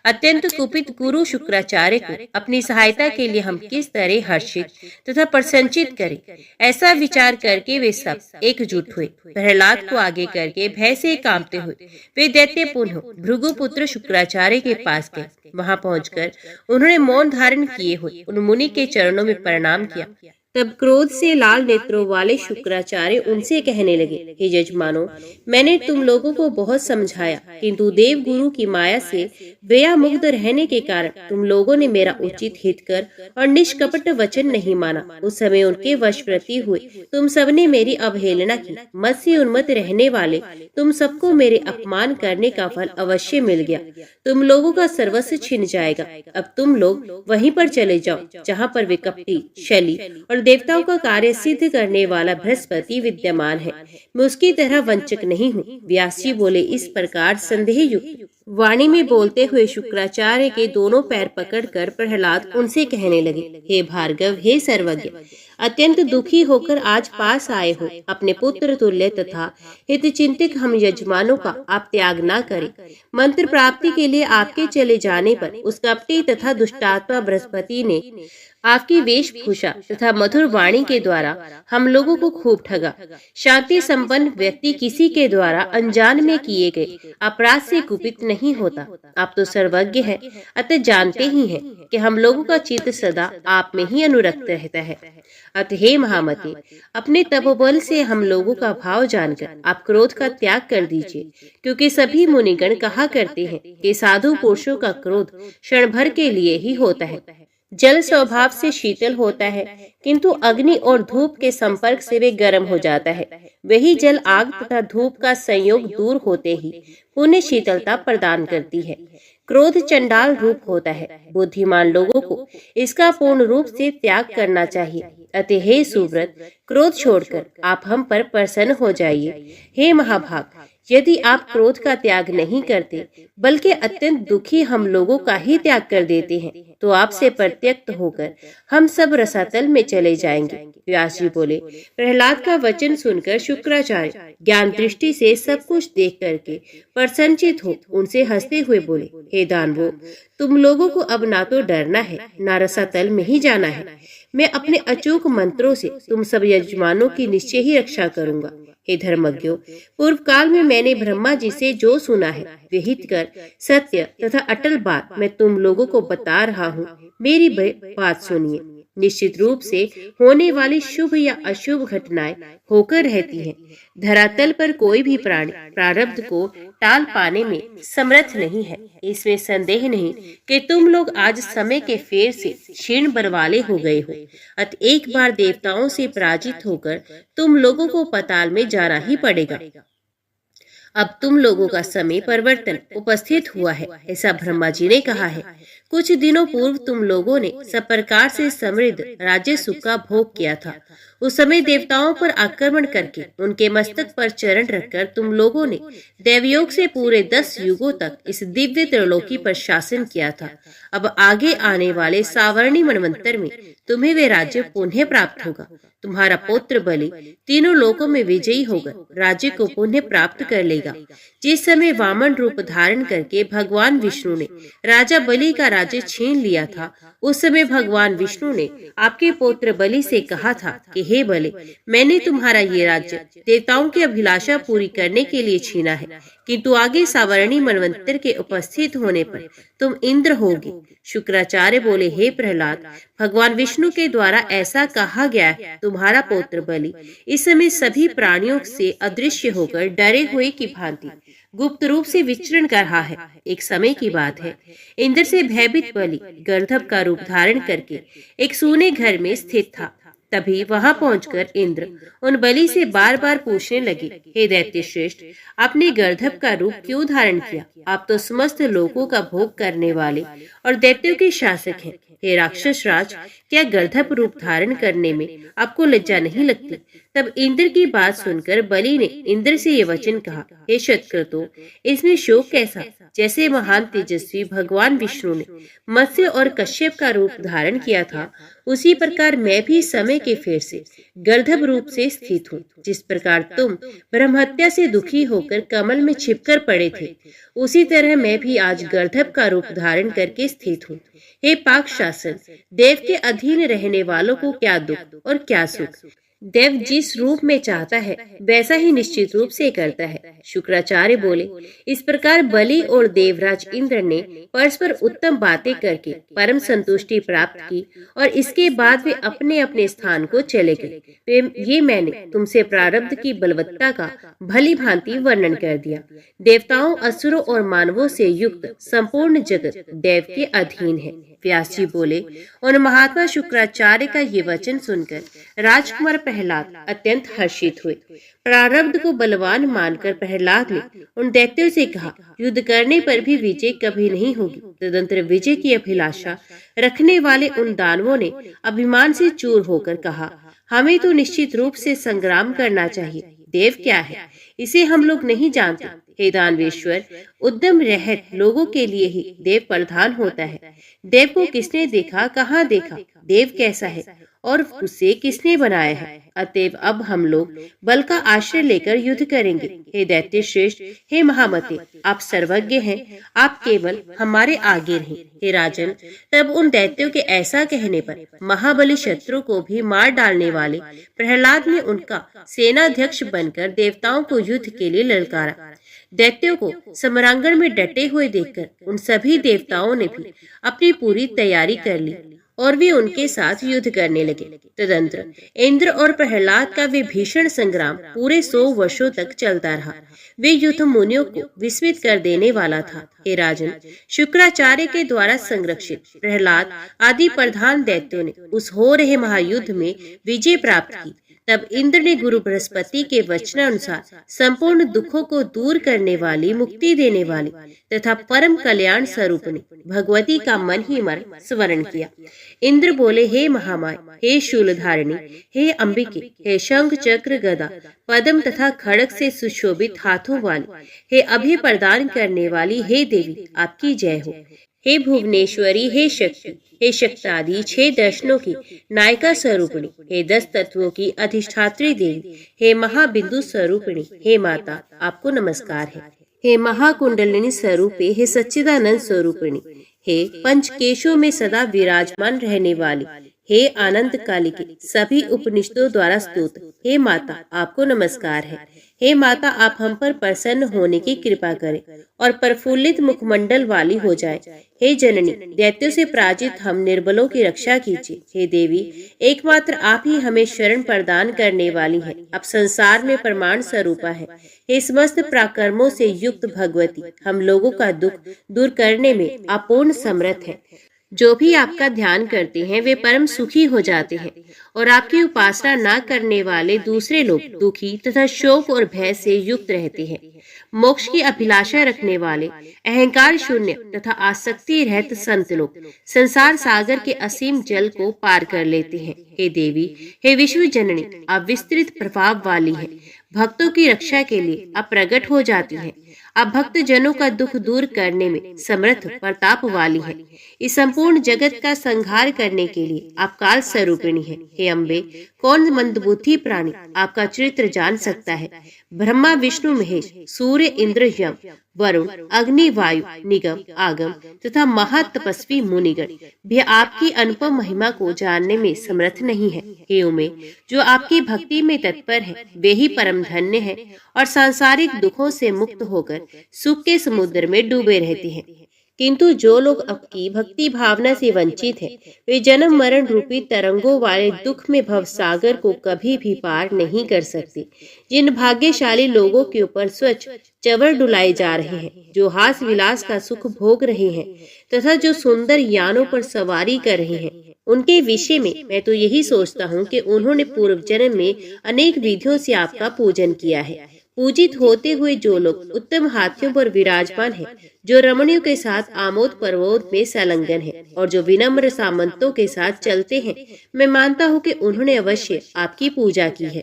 S1: अत्यंत कुपित गुरु शुक्राचार्य को अपनी सहायता के लिए हम किस तरह हर्षित तथा प्रसन्नचित करें? ऐसा विचार करके वे सब एकजुट हुए। प्रहलाद को आगे करके भय से कांपते हुए वे दैत्य पुनः भृगुपुत्र शुक्राचार्य के पास गए। वहां पहुंचकर उन्होंने मौन धारण किए हुए उन मुनि के चरणों में प्रणाम किया। तब क्रोध से लाल नेत्रों वाले शुक्राचार्य उनसे कहने लगे, हे जजमानो, मैंने तुम लोगों को बहुत समझाया, किंतु देव गुरु की माया से व्यामुग्ध रहने के कारण तुम लोगों ने मेरा उचित हितकर और निष्कपट वचन नहीं माना। उस समय उनके वशवर्ती हुए तुम सबने मेरी अवहेलना की। मत से उन्मत्त रहने वाले तुम सबको मेरे अपमान करने का फल अवश्य मिल गया। तुम लोगों का सर्वस्व छिन जाएगा। अब तुम लोग वहीं पर चले जाओ जहाँ पर वे कपटी, शली और देवताओं का कार्य सिद्ध करने वाला बृहस्पति विद्यमान है। मैं उसकी तरह वंचक नहीं हूँ। व्यास जी बोले। इस प्रकार संदेह युक्त वाणी में बोलते हुए शुक्राचार्य के दोनों पैर पकड़कर प्रहलाद उनसे कहने लगे, हे भार्गव, हे सर्वज्ञ, अत्यंत दुखी होकर आज पास आए हो। अपने पुत्र तुल्य तथा हितचिंतक हम यजमानों का आप त्याग न करें। मंत्र प्राप्ति के लिए आपके चले जाने पर उस कपटी तथा दुष्टात्मा बृहस्पति ने आपकी वेशभूषा तथा मधुर वाणी के द्वारा हम लोगों को खूब ठगा। शांति संपन्न व्यक्ति किसी के द्वारा अनजान में किए गए अपराध से कुपित नहीं होता। आप तो सर्वज्ञ हैं, अतः जानते ही हैं कि हम लोगों का चित्त सदा आप में ही अनुरक्त रहता है। अतः हे महामते, अपने तपोबल से हम लोगों का भाव जानकर आप क्रोध का त्याग कर दीजिए, क्योंकि सभी मुनिगण कहा करते हैं कि साधु पुरुषों का क्रोध क्षण भर के लिए ही होता है। जल स्वभाव से शीतल होता है, किंतु अग्नि और धूप के संपर्क से वे गर्म हो जाता है। वही जल आग तथा धूप का संयोग दूर होते ही पुण्य शीतलता प्रदान करती है। क्रोध चंडाल रूप होता है। बुद्धिमान लोगों को इसका पूर्ण रूप से त्याग करना चाहिए। अतः हे सुव्रत, क्रोध छोड़कर आप हम पर प्रसन्न हो जाइए। हे महाभाग, यदि आप क्रोध का त्याग नहीं करते बल्कि अत्यंत दुखी हम लोगों का ही त्याग कर देते हैं, तो आपसे प्रत्यक्त होकर हम सब रसातल में चले जाएंगे। व्यास जी बोले। प्रहलाद का वचन सुनकर शुक्राचार्य ज्ञान दृष्टि से सब कुछ देख करके प्रसन्नचित हो उनसे हंसते हुए बोले, हे दानवों, तुम लोगों को अब ना तो डरना है ना रसातल में ही जाना है। मैं अपने अचूक मंत्रों से तुम सब यजमानों की निश्चय ही रक्षा करूंगा। हे धर्मज्ञों, पूर्व काल में मैंने ब्रह्मा जी से जो सुना है वे हितकर सत्य तथा अटल बात मैं तुम लोगों को बता रहा हूँ। मेरी बात सुनिए। निश्चित रूप से होने वाली शुभ या अशुभ घटनाएं होकर रहती हैं। धरातल पर कोई भी प्राणी प्रारब्ध को टाल पाने में समर्थ नहीं है। इसमें संदेह नहीं कि तुम लोग आज समय के फेर से क्षीण बरवाले हो गए हो। अतः एक बार देवताओं से पराजित होकर तुम लोगों को पाताल में जाना ही पड़ेगा। अब तुम लोगों का समय परिवर्तन उपस्थित हुआ है, ऐसा ब्रह्मा जी ने कहा है। कुछ दिनों पूर्व तुम लोगों ने सब प्रकार से समृद्ध राज्य सुख का भोग किया था। उस समय देवताओं पर आक्रमण करके उनके मस्तक पर चरण रखकर तुम लोगों ने देवयोग से पूरे 10 युगों तक इस दिव्य त्रिलोकी पर शासन किया था। अब आगे आने वाले सावर्णी मनवंतर में तुम्हें वे राज्य पुनः प्राप्त होगा। तुम्हारा पुत्र बलि तीनों लोकों में विजयी होकर राज्य को पुनः प्राप्त कर लेगा। जिस समय वामन रूप धारण करके भगवान विष्णु ने राजा बलि का राज्य छीन लिया था, उस समय भगवान विष्णु ने आपके पुत्र बलि से कहा था कि हे बलि, मैंने तुम्हारा ये राज्य देवताओं की अभिलाषा पूरी करने के लिए छीना है, किंतु आगे सावर्णी मनवंतर के उपस्थित होने पर तुम इंद्र होगे। शुक्राचार्य बोले, हे प्रहलाद, भगवान विष्णु के द्वारा ऐसा कहा गया है, तुम्हारा पौत्र बलि इस समय सभी प्राणियों से अदृश्य होकर डरे हुए की भांति गुप्त रूप से विचरण कर रहा है। एक समय की बात है, इंद्र से भयभीत बलि गर्दभ का रूप धारण करके एक सूने घर में स्थित था। तभी वहां पहुंचकर इंद्र उन बलि से बार बार पूछने लगे, हे दैत्य श्रेष्ठ, आपने गर्दभ का रूप क्यों धारण किया? आप तो समस्त लोगों का भोग करने वाले और दैत्यों के शासक हैं। हे राक्षस राज, क्या गर्दभ रूप धारण करने में आपको लज्जा नहीं लगती? तब इंद्र की बात सुनकर बलि ने इंद्र से ये वचन कहा, हे शतक्रतो, इसमें शोक कैसा? जैसे महान तेजस्वी भगवान विष्णु ने मत्स्य और कश्यप का रूप धारण किया था, उसी प्रकार मैं भी समय के फेर से गर्दभ रूप से स्थित हूँ। जिस प्रकार तुम ब्रह्महत्या से दुखी होकर कमल में छिपकर पड़े थे, उसी तरह मैं भी आज गर्दभ का रूप धारण करके स्थित हूँ। हे पाक शासन, देव के अधीन रहने वालों को क्या दुख और क्या सुख। देव जिस रूप में चाहता है वैसा ही निश्चित रूप से करता है। शुक्राचार्य बोले, इस प्रकार बलि और देवराज इंद्र ने परस्पर उत्तम बातें करके परम संतुष्टि प्राप्त की और इसके बाद वे अपने अपने स्थान को चले गए। ये मैंने तुमसे प्रारब्ध की बलवत्ता का भली भांति वर्णन कर दिया। देवताओं, असुरों और मानवों से युक्त संपूर्ण जगत देव के अधीन है। व्यास जी बोले, उन महात्मा शुक्राचार्य का ये वचन सुनकर राजकुमार प्रहलाद अत्यंत हर्षित हुए। प्रारब्ध को बलवान मानकर प्रहलाद ने उन दैत्यों से कहा, युद्ध करने पर भी विजय कभी नहीं होगी। तदंतर विजय की अभिलाषा रखने वाले उन दानवों ने अभिमान से चूर होकर कहा, हमें तो निश्चित रूप से संग्राम करना चाहिए। देव क्या है, इसे हम लोग नहीं जानते। हे दानवेश्वर, उद्यम रहित लोगों के लिए ही देव प्रधान होता है। देव को किसने देखा, कहाँ देखा, देव कैसा है और उसे किसने बनाया है? अतएव अब हम लोग बल का आश्रय लेकर युद्ध करेंगे। हे दैत्य श्रेष्ठ, हे महामते, आप सर्वज्ञ हैं, आप केवल हमारे आगे रहें। हे राजन, तब उन दैत्यों के ऐसा कहने पर महाबली शत्रु को भी मार डालने वाले प्रहलाद ने उनका सेनाध्यक्ष बनकर देवताओं को युद्ध के लिए ललकारा। दैत्यों को समरांगण में डटे हुए देखकर उन सभी देवताओं ने भी अपनी पूरी तैयारी कर ली और वे उनके साथ युद्ध करने लगे। तदंतर इंद्र और प्रहलाद का वे भीषण संग्राम पूरे 100 वर्षों तक चलता रहा। वे युद्ध मुनियों को विस्मित कर देने वाला था। हे राजन, शुक्राचार्य के द्वारा संरक्षित प्रहलाद आदि प्रधान दैत्यों ने उस हो रहे महायुद्ध में विजय प्राप्त की। तब इंद्र ने गुरु बृहस्पति के वचनानुसार संपूर्ण दुखों को दूर करने वाली, मुक्ति देने वाली तथा परम कल्याण स्वरूपिणी भगवती का मन ही मन स्मरण किया। इंद्र बोले, हे महामाय, हे शूलधारिणी, हे अंबिके, हे शंख चक्र गदा पद्म तथा खड़ग से सुशोभित हाथों वाली, हे अभय प्रदान करने वाली, हे देवी, आपकी जय हो। हे भुवनेश्वरी, हे शक्ति, हे शक्तादि 6 दर्शनों की नायिका स्वरूपिणी, हे 10 तत्वों की अधिष्ठात्री देवी, हे महाबिंदु स्वरूपिणी, हे माता, आपको नमस्कार है। हे महाकुंडलिनी स्वरूपे, हे सच्चिदानंद स्वरूपिणी, हे पंचकेशों में सदा विराजमान रहने वाली, हे आनंद कालिके, सभी उपनिषदों द्वारा स्तुत, हे माता, आपको नमस्कार है। हे माता, आप हम पर प्रसन्न होने की कृपा करें और प्रफुल्लित मुखमंडल वाली हो जाए। हे जननी, दैत्यों से पराजित हम निर्बलों की रक्षा कीजिए। हे देवी, एकमात्र आप ही हमें शरण प्रदान करने वाली हैं। आप संसार में प्रमाण स्वरूपा है। हे समस्त पराक्रमों से युक्त भगवती, हम लोगों का दुख दूर करने में आप पूर्ण समर्थ हैं। जो भी आपका ध्यान करते हैं वे परम सुखी हो जाते हैं और आपकी उपासना न करने वाले दूसरे लोग दुखी तथा शोक और भय से युक्त रहते हैं। मोक्ष की अभिलाषा रखने वाले, अहंकार शून्य तथा आसक्ति रहित संत लोग संसार सागर के असीम जल को पार कर लेते हैं। हे देवी, हे विश्व जननी, आप विस्तृत प्रभाव वाली हैं। भक्तों की रक्षा के लिए आप प्रकट हो जाती हैं। आप भक्त जनों का दुख दूर करने में समर्थ प्रताप वाली हैं। इस संपूर्ण जगत का संहार करने के लिए आप काल स्वरूपिणी हैं। हे अम्बे, कौन मंदबुद्धि प्राणी आपका चरित्र जान सकता है? ब्रह्मा, विष्णु, महेश, सूर्य, इंद्र, यम, वरुण, अग्नि, वायु, निगम, आगम तथा महातपस्वी मुनिगण भी आपकी अनुपम महिमा को जानने में समर्थ नहीं है। हे उमे, जो आपकी भक्ति में तत्पर है वे ही परम धन्य है और सांसारिक दुखों से मुक्त होकर सुख के समुद्र में डूबे रहते हैं। किंतु जो लोग आपकी भक्ति भावना से वंचित हैं, वे जन्म मरण रूपी तरंगों वाले दुख में भवसागर को कभी भी पार नहीं कर सकते। जिन भाग्यशाली लोगों के ऊपर स्वच्छ चवर डुलाए जा रहे हैं, जो हास विलास का सुख भोग रहे हैं तथा जो सुंदर यानों पर सवारी कर रहे हैं, उनके विषय में मैं तो यही सोचता हूँ कि उन्होंने पूर्व जन्म में अनेक विधियों से आपका पूजन किया है। पूजित होते हुए जो लोग उत्तम हाथियों पर विराजमान हैं, जो रमणियों के साथ आमोद प्रमोद में संलग्न हैं और जो विनम्र सामंतों के साथ चलते हैं, मैं मानता हूँ कि उन्होंने अवश्य आपकी पूजा की है।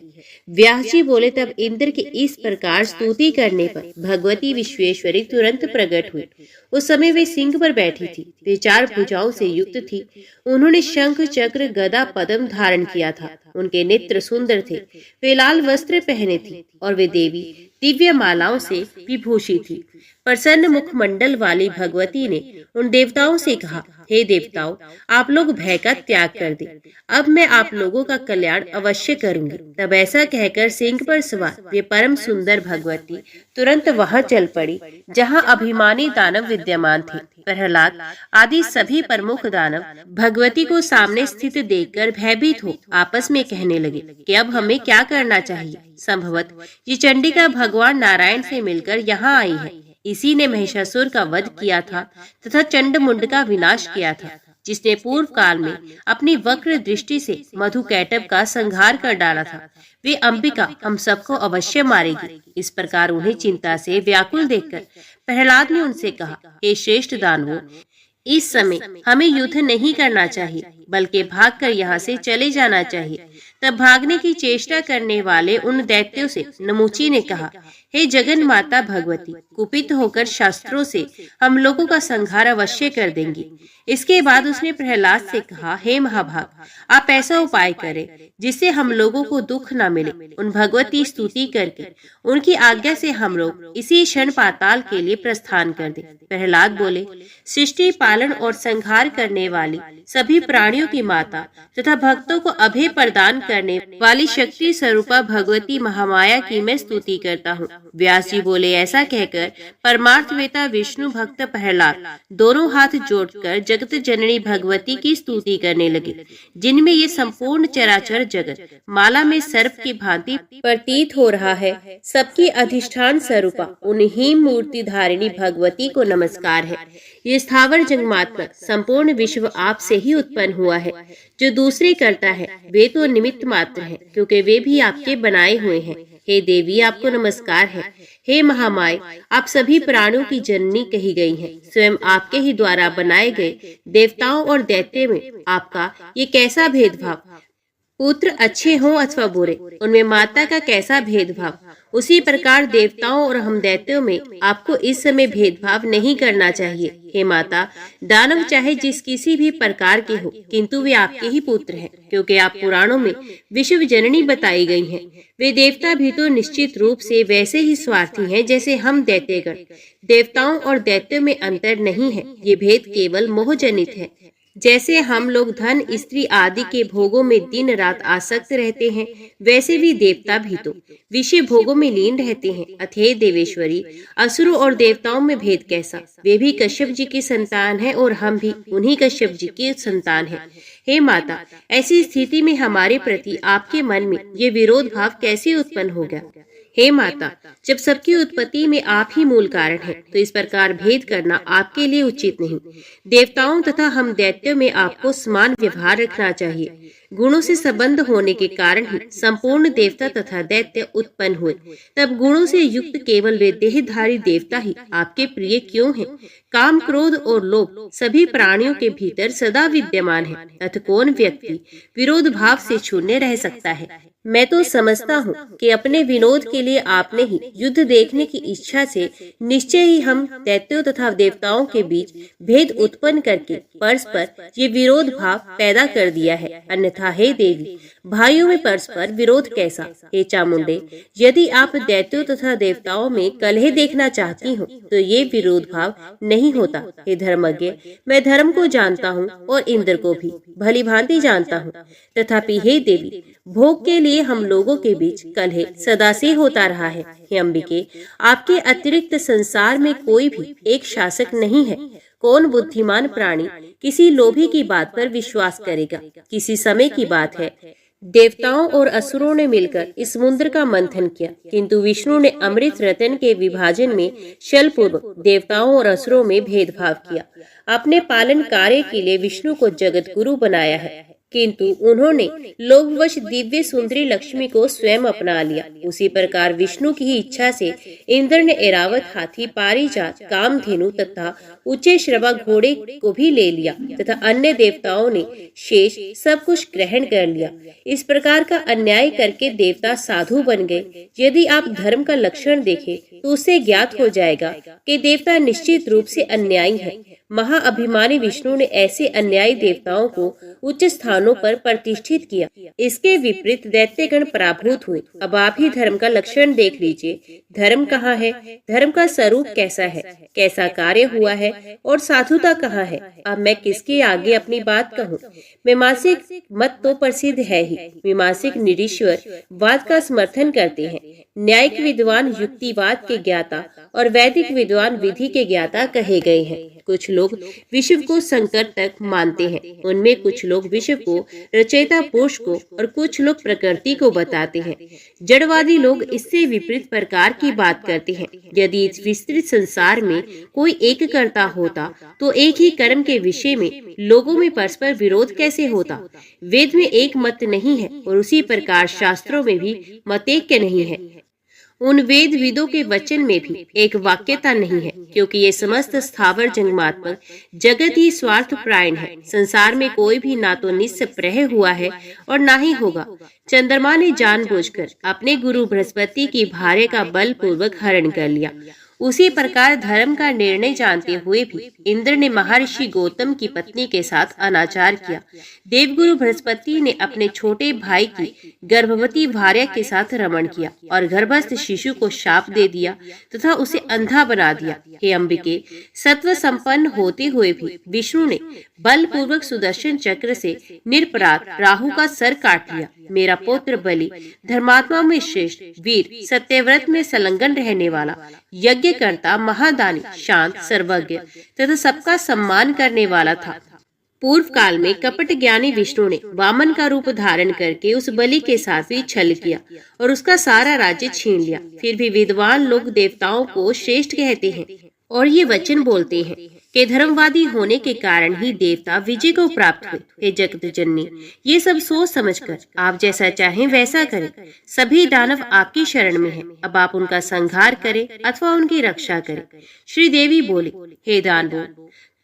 S1: व्यास जी बोले, तब इंद्र की इस प्रकार स्तुति करने पर भगवती विश्वेश्वरी तुरंत प्रकट हुई। उस समय वे सिंह पर बैठी थी। वे 4 भुजाओं से युक्त थी। उन्होंने शंख चक्र गदा पद्म धारण किया था। उनके नेत्र सुंदर थे। वे लाल वस्त्र पहने थी और वे देवी दिव्य मालाओं से विभूषित थी। प्रसन्न मुखमंडल वाली भगवती ने उन देवताओं से कहा, हे देवताओं, आप लोग भय का त्याग कर दें। अब मैं आप लोगों का कल्याण अवश्य करूंगी। तब ऐसा कहकर सिंह पर सवार वे परम सुंदर भगवती तुरंत वहां चल पड़ी जहां अभिमानी दानव विद्यमान थे। प्रहलाद आदि सभी प्रमुख दानव भगवती को सामने स्थित देखकर भयभीत हो आपस में कहने लगे कि अब हमें क्या करना चाहिए। संभवत ये चंडिका भगवान नारायण से मिलकर यहाँ आई है। इसी ने महिषासुर का वध किया था तथा चंडमुंड का विनाश किया था, जिसने पूर्व काल में अपनी वक्र दृष्टि से मधुकैटभ का संहार कर डाला था। वे अंबिका हम सबको अवश्य मारेगी। इस प्रकार उन्हें चिंता से व्याकुल देखकर प्रहलाद ने उनसे कहा, हे श्रेष्ठ दानवों, इस समय हमें युद्ध नहीं करना चाहिए, बल्कि भागकर यहाँ से चले जाना चाहिए। तब भागने की चेष्टा करने वाले उन दैत्यों से नमुची ने कहा, हे जगन माता भगवती, कुपित होकर शास्त्रों से हम लोगों का संहार अवश्य कर देंगी। इसके बाद उसने प्रहलाद से कहा, हे महाभाग, आप ऐसा उपाय करें जिससे हम लोगों को दुख न मिले। उन भगवती स्तुति करके उनकी आज्ञा से हम लोग इसी क्षण पाताल के लिए प्रस्थान कर दें। प्रहलाद बोले, सृष्टि पालन और संहार करने वाली सभी प्राणियों की माता तथा भक्तों को अभय प्रदान करने वाली शक्ति स्वरूपा भगवती महामाया की मैं स्तुति करता हूँ। व्यास जी बोले, ऐसा कहकर परमार्थवेता विष्णु भक्त प्रहलाद दोनों हाथ जोड़कर जगत जननी भगवती की स्तुति करने लगे, जिनमें ये संपूर्ण चराचर जगत माला में सर्प की भांति प्रतीत हो रहा है। सबकी अधिष्ठान स्वरूपा उन्हीं मूर्ति धारिणी भगवती को नमस्कार है। ये स्थावर जंगमात्मक संपूर्ण विश्व आप से ही उत्पन्न हुआ है। जो दूसरे करता है वे तो निमित्त मात्र है, क्योंकि वे भी आपके बनाए हुए हैं। हे देवी, आपको नमस्कार है। हे महामाय, आप सभी प्राणों की जननी कही गई हैं। स्वयं आपके ही द्वारा बनाए गए देवताओं और दैत्य में आपका ये कैसा भेदभाव। पुत्र अच्छे हों अथवा बुरे, उनमें माता का कैसा भेदभाव। उसी प्रकार देवताओं और हम दैत्यों में आपको इस समय भेदभाव नहीं करना चाहिए। हे माता, दानव चाहे जिस किसी भी प्रकार के हो, किंतु वे आपके ही पुत्र हैं, क्योंकि आप पुराणों में विश्व जननी बताई गई हैं। वे देवता भी तो निश्चित रूप से वैसे ही स्वार्थी हैं जैसे हम दैत्यगण। देवताओं और दैत्यों में अंतर नहीं है, ये भेद केवल मोहजनित है। जैसे हम लोग धन स्त्री आदि के भोगों में दिन रात आसक्त रहते हैं, वैसे भी देवता भी तो विषय भोगों में लीन रहते हैं। अथे देवेश्वरी, असुरों और देवताओं में भेद कैसा। वे भी कश्यप जी की संतान है और हम भी उन्हीं कश्यप जी की संतान है। हे माता, ऐसी स्थिति में हमारे प्रति आपके मन में ये विरोध भाव कैसे उत्पन्न हो गया। हे माता, जब सबकी उत्पत्ति में आप ही मूल कारण हैं, तो इस प्रकार भेद करना आपके लिए उचित नहीं। देवताओं तथा हम दैत्यों में आपको समान व्यवहार रखना चाहिए। गुणों से संबंध होने के कारण ही संपूर्ण देवता तथा दैत्य उत्पन्न हुए। तब गुणों से युक्त केवल वे देहधारी देवता ही आपके प्रिय क्यों हैं? काम, क्रोध और लोभ सभी प्राणियों के भीतर सदा विद्यमान है, तथा कौन व्यक्ति विरोध भाव से शून्य रह सकता है। मैं तो समझता हूँ कि अपने विनोद के लिए आपने ही युद्ध देखने की इच्छा से निश्चय ही हम दैत्यों तथा देवताओं के बीच भेद उत्पन्न करके परस्पर ये विरोध भाव पैदा कर दिया है। अन्यथा अन्यथा हे देवी, भाइयों में परस्पर विरोध कैसा। हे चामुंडे, यदि आप दैत्यों तथा देवताओं में कलह देखना चाहती हो तो ये विरोध भाव नहीं होता। हे धर्मज्ञ, मैं धर्म को जानता हूँ और इंद्र को भी भली भांति जानता हूँ। तथापि हे देवी, भोग के लिए हम लोगों के बीच कलह सदा से होता रहा है। हे अंबिके, आपके अतिरिक्त संसार में कोई भी एक शासक नहीं है। कौन बुद्धिमान प्राणी किसी लोभी की बात पर विश्वास करेगा। किसी समय की बात है, देवताओं और असुरों ने मिलकर इस समुद्र का मंथन किया, किंतु विष्णु ने अमृत रतन के विभाजन में छलपूर्वक देवताओं और असुरों में भेदभाव किया। अपने पालन कार्य के लिए विष्णु को जगत गुरु बनाया है, किंतु उन्होंने लोभवश दिव्य सुंदरी लक्ष्मी को स्वयं अपना लिया। उसी प्रकार विष्णु की ही इच्छा से इंद्र ने ऐरावत हाथी, पारिजात, कामधेनु तथा ऊंचे श्रवा घोड़े को भी ले लिया तथा अन्य देवताओं ने शेष सब कुछ ग्रहण कर लिया। इस प्रकार का अन्याय करके देवता साधु बन गए। यदि आप धर्म का लक्षण देखें तो उससे ज्ञात हो जाएगा कि देवता निश्चित रूप से अन्यायी है। महाअभिमानी विष्णु ने ऐसे अन्यायी देवताओं को उच्च स्थानों पर प्रतिष्ठित किया। इसके विपरीत दैत्यगण पराभूत हुए। अब आप ही धर्म का लक्षण देख लीजिए। धर्म कहाँ है, धर्म का स्वरूप कैसा है, कैसा कार्य हुआ है और साधुता कहाँ है। अब मैं किसके आगे अपनी बात कहूँ। मीमांसिक मत तो प्रसिद्ध है ही। मीमांसिक निरीश्वर वाद का समर्थन करते हैं। न्यायिक विद्वान युक्तिवाद के ज्ञाता और वैदिक विद्वान विधि के ज्ञाता कहे गए हैं। कुछ लोग विश्व को संकट तक मानते हैं। उनमें कुछ लोग विश्व को रचयिता पुरुष को और कुछ लोग प्रकृति को बताते हैं। जड़वादी लोग इससे विपरीत प्रकार की बात करते हैं। यदि इस विस्तृत संसार में कोई एक कर्ता होता तो एक ही कर्म के विषय में लोगों में परस्पर विरोध कैसे होता। वेद में एक मत नहीं है और उसी प्रकार शास्त्रों में भी मतैक्य नहीं है। उन वेद विदों के वचन में भी एक वाक्यता नहीं है, क्योंकि ये समस्त स्थावर जंगमात्मक जगत ही स्वार्थ प्रायण है। संसार में कोई भी ना तो निस्प्रह हुआ है और ना ही होगा। चंद्रमा ने जानबूझकर अपने गुरु बृहस्पति की भार्य का बलपूर्वक हरण कर लिया। उसी प्रकार धर्म का निर्णय जानते हुए भी इंद्र ने महर्षि गौतम की पत्नी के साथ अनाचार किया। देवगुरु बृहस्पति ने अपने छोटे भाई की गर्भवती भार्या के साथ रमण किया और गर्भस्थ शिशु को शाप दे दिया तथा उसे अंधा बना दिया। हे अंबिके, सत्व संपन्न होते हुए भी विष्णु ने बलपूर्वक सुदर्शन चक्र से निरपराध राहु का सर काट लिया। मेरा पुत्र बलि धर्मात्मा में श्रेष्ठ, वीर, सत्यव्रत में संलग्न रहने वाला, यज्ञकर्ता, महादानी, शांत, सर्वज्ञ तथा सबका सम्मान करने वाला था। पूर्व काल में कपट ज्ञानी विष्णु ने वामन का रूप धारण करके उस बलि के साथ भी छल किया और उसका सारा राज्य छीन लिया। फिर भी विद्वान लोग देवताओं को श्रेष्ठ कहते हैं और ये वचन बोलते हैं कि धर्मवादी होने के कारण ही देवता विजय को प्राप्त हुए। हे जगत जननी, ये सब सोच समझकर आप जैसा चाहें वैसा करें। सभी दानव आपकी शरण में हैं। अब आप उनका संहार करें अथवा उनकी रक्षा करें। श्री देवी बोले, हे दानवों,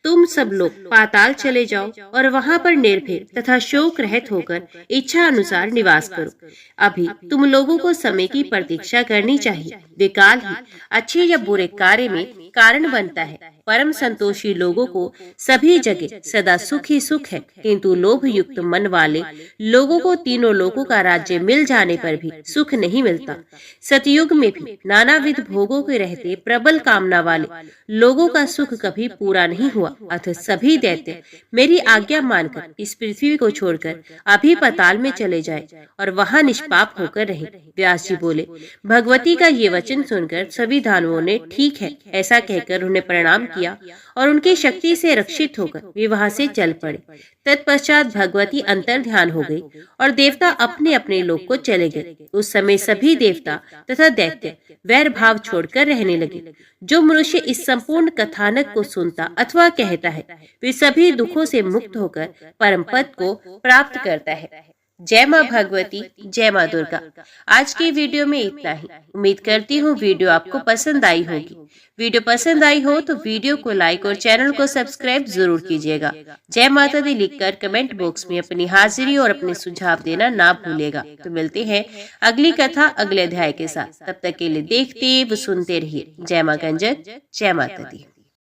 S1: तुम सब लोग पाताल चले जाओ और वहाँ पर निर्भय तथा शोक रहित होकर इच्छा अनुसार निवास करो। अभी तुम लोगों को समय की प्रतीक्षा करनी चाहिए। विकाल ही अच्छे या बुरे कार्य में कारण बनता है। परम संतोषी लोगों को सभी जगह सदा सुख ही सुख है, किंतु लोभ युक्त मन वाले लोगों को तीनों लोगों का राज्य मिल जाने पर भी सुख नहीं मिलता। सतयुग में भी नानाविध भोगों के रहते प्रबल कामना वाले लोगों का सुख कभी पूरा नहीं हुआ। अतः सभी दैत्य मेरी आज्ञा मानकर इस पृथ्वी को छोड़कर अभी पाताल में चले जाए और वहाँ निष्पाप होकर रहे। व्यास जी बोले, भगवती का ये वचन सुनकर सभी दानवों ने ठीक है ऐसा कहकर उन्हें प्रणाम किया और उनकी शक्ति से रक्षित होकर वे वहां से चल पड़े। तत्पश्चात भगवती अंतर ध्यान हो गई और देवता अपने अपने लोक को चले गए। उस समय सभी देवता तथा दैत्य वैर भाव छोड़कर रहने लगे। जो मनुष्य इस संपूर्ण कथानक को सुनता अथवा कहता है वे सभी दुखों से मुक्त होकर परम पद को प्राप्त करता है। जय माँ भगवती, जय माँ दुर्गा। आज के वीडियो में इतना ही। उम्मीद करती हूँ वीडियो आपको पसंद आई होगी। वीडियो पसंद आई हो तो वीडियो को लाइक और चैनल को सब्सक्राइब जरूर कीजिएगा। जय माता दी लिखकर कमेंट बॉक्स में अपनी हाजिरी और अपने सुझाव देना ना भूलेगा। तो मिलते हैं अगली कथा अगले अध्याय के साथ। तब तक के लिए देखते व सुनते रहिए। जय माँ गंजक, जय माता दी।